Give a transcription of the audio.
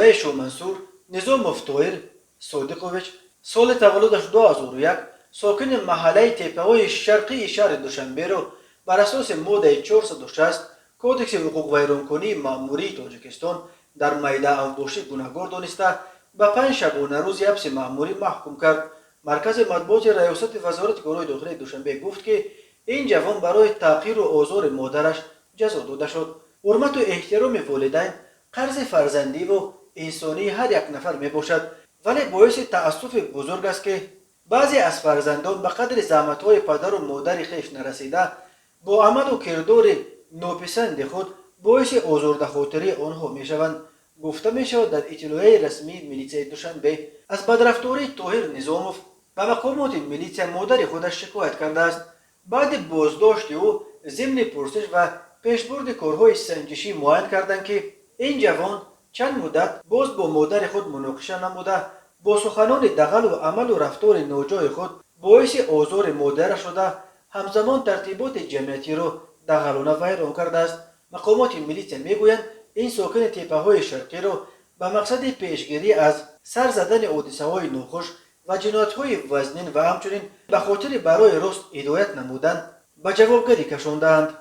برای شومنصور نظاموف طاهر صادقوویچ سال تولدش 2001 ساکن محله تپه‌های شرقی شهر دوشنبه را بر اساس ماده 460 کودکس حقوق ویرانکنی مأموری تاجیکستان در میدان اوباشی گناهکار دانسته به 5 شبانه روز حبس مأموری محکوم کرد. مرکز مطبوعات ریاست وزارت کارهای داخلی دوشنبه گفت که این جوان برای تحقیر و آزار مادرش جزا داده شد. حرمت و احترام والدین قرض فرزندی و انسانی هر یک نفر می باشد، ولی باعث تأسف بزرگ است که بعضی از فرزندان به قدر زحمت‌های پدر و مادر خویش نرسیده با عمل و کردار ناپسند خود باعث آزرده خاطری آنها میشوند. گفته میشود در اطلاعیه رسمی میلیسیای دوشنبه از بدرفتاری طاهر نظاموف به مقامات میلیسیا مادر خودش شکایت کرده است. بعد بازداشت او ضمن پرسش و پیشبرد کارهای سنجشی معاین کردند که این جوان چند مدت باز با مادر خود مناقشه نموده با سخنان دغل و عمل و رفتار ناجای خود باعث آزار مادر شده همزمان ترتیبات جمعیتی را دغلانه ویران کرده است. مقامات میلیسیا میگویند این ساکن تپه‌های شرقی را به مقصد پیشگیری از سر زدن حادثه‌های ناخوش و جنایت‌های وزنین و همچنین به خاطر برای راست هدایت نمودن به جوابگری کشاندند.